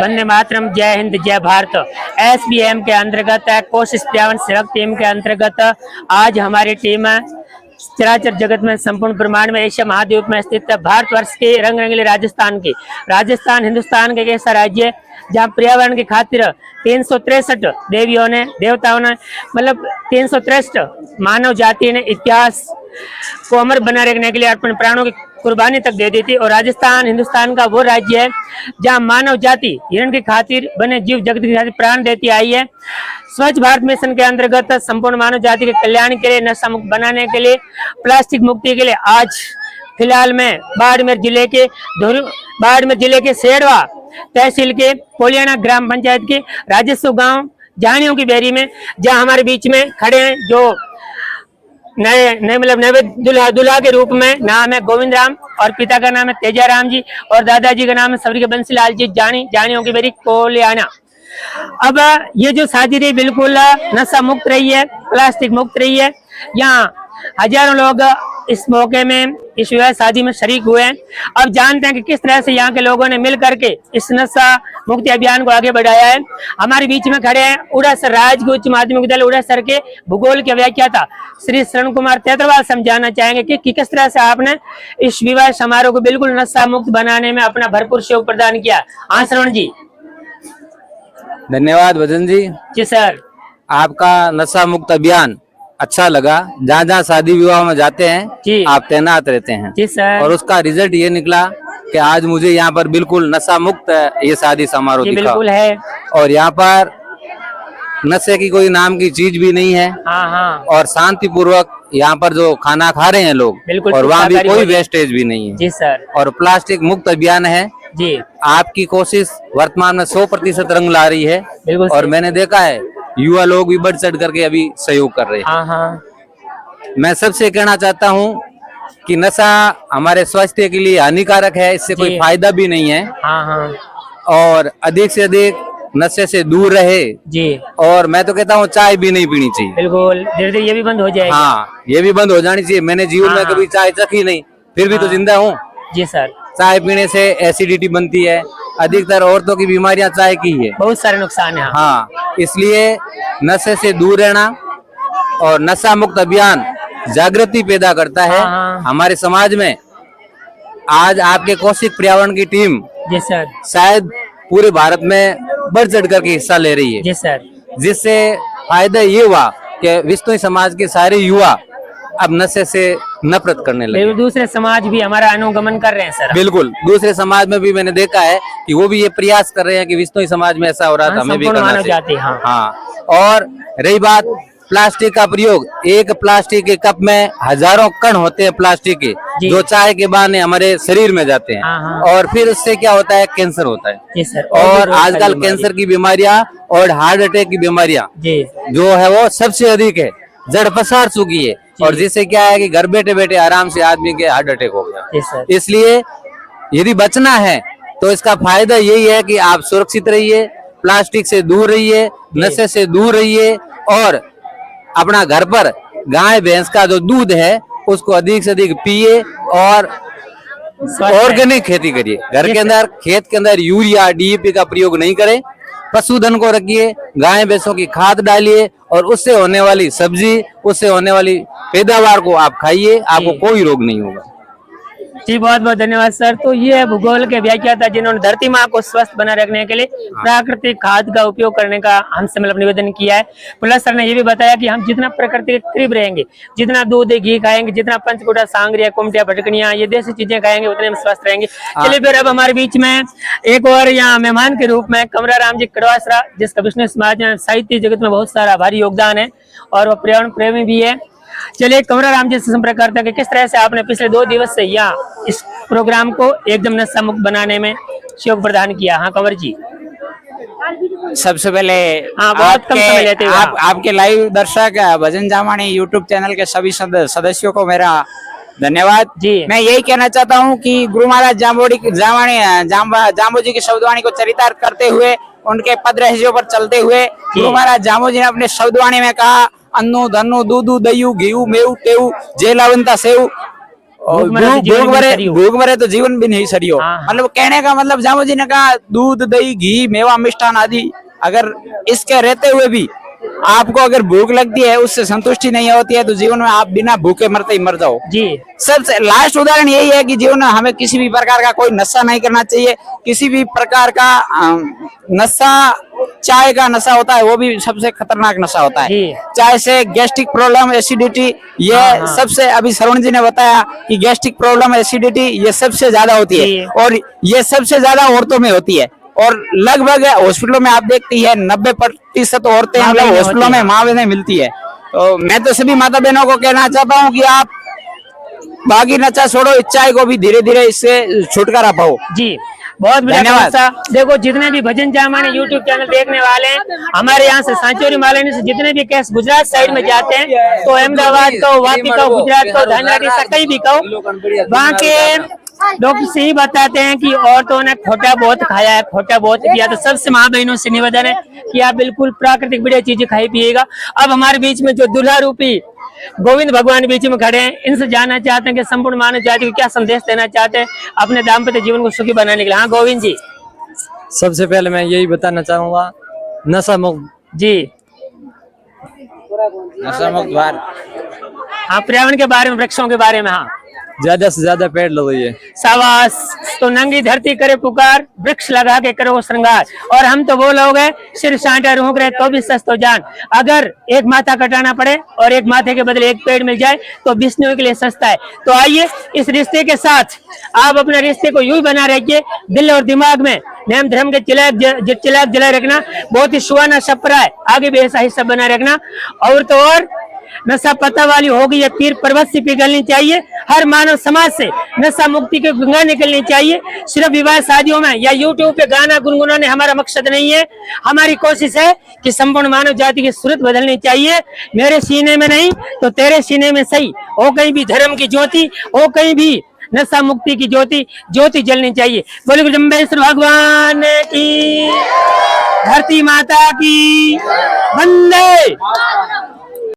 वंदे मातरम, जय हिंद, जय भारत। SBM के अंतर्गत कोशिश पर्यावरण सेवक टीम के अंतर्गत आज हमारी टीम चराचर जगत में संपूर्ण ब्रह्मांड में एशिया महाद्वीप में स्थित भारतवर्ष के रंग रंगीले राजस्थान हिंदुस्तान के ऐसा राज्य जहाँ पर्यावरण की खातिर 363 देवियों ने देवताओं ने मतलब 363 मानव जाति ने इतिहास को अमर बना रखने के लिए अपने प्राणों की कुर्बानी तक दे दी थी। और राजस्थान हिंदुस्तान का वो राज्य है जहाँ मानव जाति हिरण की खातिर बने जीव जगत की खातिर प्राण देती आई है। स्वच्छ भारत मिशन के अंतर्गत संपूर्ण मानव जाति के कल्याण के लिए, नशा मुक्त बनाने के लिए, प्लास्टिक मुक्ति के लिए आज फिलहाल में बाड़मेर जिले के सेड़वा तहसील के कोलियाना ग्राम पंचायत के राजस्व गांव जानियों की बेरी में, जहां हमारे बीच में खड़े हैं जो नए मतलब नए दुल्हा के रूप में नाम है गोविंद राम और पिता का नाम है तेजा राम जी और दादाजी का नाम है सबरी के बंसीलाल जी जानियों की बेरी कोलियाना। अब ये जो शादी रही बिल्कुल नशा मुक्त रही है, प्लास्टिक मुक्त रही है। यहाँ हजारों लोग इस मौके में इस विवाह शादी में शरीक हुए हैं। अब जानते हैं कि किस तरह से यहाँ के लोगों ने मिल करके इस नशा मुक्ति अभियान को आगे बढ़ाया है। हमारे बीच में खड़े हैं उड़ासर राजकीय उच्च माध्यमिक विद्यालय उड़ासर के भूगोल के व्याख्याता श्री शरण कुमार तेतरवाल से हम जानना चाहेंगे कि किस तरह से आपने इस विवाह समारोह को बिल्कुल नशा मुक्त बनाने में अपना भरपूर सहयोग प्रदान किया। हाँ शरण जी। धन्यवाद भजन जी। जी सर। आपका नशा मुक्त अभियान अच्छा लगा। जहाँ जहाँ शादी विवाह में जाते हैं आप तैनात रहते हैं। जी सर। और उसका रिजल्ट ये निकला कि आज मुझे यहाँ पर बिल्कुल नशा मुक्त ये शादी समारोह दिखा। बिल्कुल है। और यहाँ पर नशे की कोई नाम की चीज भी नहीं है। हाँ। और शांति पूर्वक यहाँ पर जो खाना खा रहे हैं लोग और वहाँ भी कोई वेस्टेज भी नहीं है। जी सर। और प्लास्टिक मुक्त अभियान है जी। आपकी कोशिश वर्तमान में 100% रंग ला रही है। बिल्कुल। और मैंने देखा है युवा लोग भी बढ़ चढ़ करके अभी सहयोग कर रहे हैं। हाँ। मैं सबसे कहना चाहता हूँ कि नशा हमारे स्वास्थ्य के लिए हानिकारक है, इससे कोई फायदा भी नहीं है। हाँ। और अधिक से अधिक नशे से दूर रहे जी। और मैं तो कहता हूँ चाय भी नहीं पीनी चाहिए। बिल्कुल धीरे धीरे ये भी बंद हो जाएगा। हाँ ये भी बंद हो जानी चाहिए। मैंने जीवन में कभी चाय चखी नहीं, फिर भी तो जिंदा हूँ। जी सर। चाय पीने से एसिडिटी बनती है, अधिकतर औरतों की बीमारियां चाय की है, बहुत सारे नुकसान है। हाँ इसलिए नशे से दूर रहना और नशा मुक्त अभियान जागृति पैदा करता है हमारे समाज में। आज आपके कौशिक पर्यावरण की टीम जी सर शायद पूरे भारत में बढ़ चढ़ करके हिस्सा ले रही है। जी सर। जिससे फायदा ये हुआ कि विश्व समाज के सारे युवा अब नशे से नफरत करने लगे। दूसरे समाज भी हमारा अनुगमन कर रहे हैं सर। बिल्कुल दूसरे समाज में भी मैंने देखा है कि वो भी ये प्रयास कर रहे हैं कि विश्व समाज में ऐसा हो रहा था, हमें भी करना चाहिए। हाँ। और रही बात प्लास्टिक का प्रयोग, एक प्लास्टिक के कप में हजारों कण होते हैं प्लास्टिक के जो चाय के बहाने हमारे शरीर में जाते हैं और फिर उससे क्या होता है, कैंसर होता है। जी सर। और आजकल कैंसर की बीमारियां और हार्ट अटैक की बीमारियां जो है वो सबसे अधिक है, जड़ पसार चुकी है। और जिससे क्या है कि घर बैठे बैठे आराम से आदमी के हार्ट अटैक हो गया। इसलिए यदि बचना है तो इसका फायदा यही है कि आप सुरक्षित रहिए, प्लास्टिक से दूर रहिए, नशे से दूर रहिए और अपना घर पर गाय भैंस का जो दूध है उसको अधिक से अधिक पिए और ऑर्गेनिक खेती करिए। घर के अंदर खेत के अंदर यूरिया DAP का प्रयोग नहीं करें। पशुधन को रखिए, गाय भैंसों की खाद डालिए और उससे होने वाली सब्जी, उससे होने वाली पैदावार को आप खाइए, आपको कोई रोग नहीं होगा। जी बहुत बहुत धन्यवाद सर। तो ये है भूगोल के व्याख्याता जिन्होंने धरती माँ को स्वस्थ बना रखने के लिए प्राकृतिक खाद का उपयोग करने का हमसे मतलब निवेदन किया है। प्लस सर ने ये भी बताया कि हम जितना प्रकृति के करीब रहेंगे, जितना दूध घी खाएंगे, जितना पंचकुटा सांगरिया कुमटिया भटकनिया ये देसी चीजें खाएंगे उतने हम स्वस्थ रहेंगे। चलिए फिर अब हमारे बीच में एक और यहाँ मेहमान के रूप में कमरा राम जी कड़वासरा, जिसका विष्णु समाज में साहित्य जगत में बहुत सारा भारी योगदान है और वो पर्यावरण प्रेमी भी है। चलिए कमरा राम जी से संपर्क करते हैं कि किस तरह से आपने पिछले 2 दिवस से यहाँ इस प्रोग्राम को एकदम नशा मुक्त बनाने में सहयोग प्रदान किया। हाँ कंवर जी। सबसे पहले बहुत कम समय लेते हैं आपके लाइव दर्शक भजन जामानी यूट्यूब चैनल के सभी सदस्यों को मेरा धन्यवाद जी। मैं यही कहना चाहता हूँ कि गुरु महाराज जाम्बो जी की शब्दवाणी को चरितार्थ करते हुए, उनके पद रहस्यों पर चलते हुए गुरु महाराज जाम्बो जी ने अपने शब्दवाणी में कहा अन्नु धन्नु दूधु दयु घीऊ मेऊ टेऊ जे लावंता सेऊ भूख मरे तो जीवन भी नहीं सरियो। हाँ। मतलब कहने का मतलब जामो जी ने कहा दूध दही घी मेवा मिष्ठान आदि अगर इसके रहते हुए भी आपको अगर भूख लगती है उससे संतुष्टि नहीं होती है तो जीवन में आप बिना भूखे मरते ही मर जाओ जी। सबसे लास्ट उदाहरण यही है कि जीवन में हमें किसी भी प्रकार का कोई नशा नहीं करना चाहिए। किसी भी प्रकार का नशा, चाय का नशा होता है वो भी सबसे खतरनाक नशा होता है। जी। चाय से गैस्ट्रिक प्रॉब्लम, एसिडिटी, ये सबसे अभी श्रवण जी ने बताया कि गैस्ट्रिक प्रॉब्लम, एसिडिटी ये सबसे ज्यादा होती है और ये सबसे ज्यादा औरतों में होती है और लगभग हॉस्पिटलों में आप देखती है 90% औरतें मतलब हॉस्पिटलों में माँ बहनें मिलती है। तो मैं तो सभी माता बहनों को कहना चाहता हूँ कि आप बाकी नशा छोड़ो, इस चाय को भी धीरे धीरे इससे छुटकारा पाओ। जी बहुत धन्यवाद। देखो जितने भी भजन जामानी यूट्यूब चैनल देखने वाले हैं, हमारे यहाँ से सांचौरी मालानी से जितने भी केस गुजरात साइड में जाते हैं तो अहमदाबाद कहो, वापी कहो, गुजरात कहो, धनबाद कहीं भी कहो, वहाँ के डॉक्टर से ही बताते हैं कि औरतों ने खोटा बहुत खाया है, खोटा बहुत पिया। तो सबसे माँ बहनों से निवेदन है कि आप बिल्कुल प्राकृतिक बढ़िया चीजें खाई पिएगा। अब हमारे बीच में जो दूल्हा रूपी गोविंद भगवान बीच में खड़े हैं, इनसे जानना चाहते हैं कि संपूर्ण मानव जाति को क्या संदेश देना चाहते हैं अपने दाम्पत्य जीवन को सुखी बनाने के लिए। हाँ गोविंद जी। सबसे पहले मैं यही बताना चाहूंगा, नशा मुक्त जी। नशा मुक्त भारत। हाँ पर्यावरण के बारे में, वृक्षों के बारे में। हाँ ज्यादा से ज्यादा पेड़ लगाइए। शाबाश। तो नंगी धरती करे पुकार, वृक्ष लगा के करो श्रृंगार। और हम तो वो लोग हैं सिर सांटा रूह रहे तो भी सस्तो जान। अगर एक माथा कटाना पड़े और एक माथे के बदले एक पेड़ मिल जाए तो विष्णु के लिए सस्ता है। तो आइए इस रिश्ते के साथ आप अपने रिश्ते को यूं ही बना रखिए, दिल और दिमाग में नेम धर्म के चिराग जलाए रखना। बहुत ही सुहाना सपरा है, आगे भी ऐसा हिस्सा बना रखना। और तो और नशा पता वाली होगी ये पीर पर्वत से पिघलनी चाहिए। हर मानव समाज से नशा मुक्ति की गंगा निकलनी चाहिए। सिर्फ विवाह शादियों में या यूट्यूब पे गाना गुनगुनाने हमारा मकसद नहीं है। हमारी कोशिश है कि संपूर्ण मानव जाति की सूरत बदलनी चाहिए। मेरे सीने में नहीं तो तेरे सीने में सही हो, कहीं भी धर्म की ज्योति हो, कहीं भी नशा मुक्ति की ज्योति जलनी चाहिए। बोले गुरु जम्बेश्वर भगवान की, धरती माता की, वंदे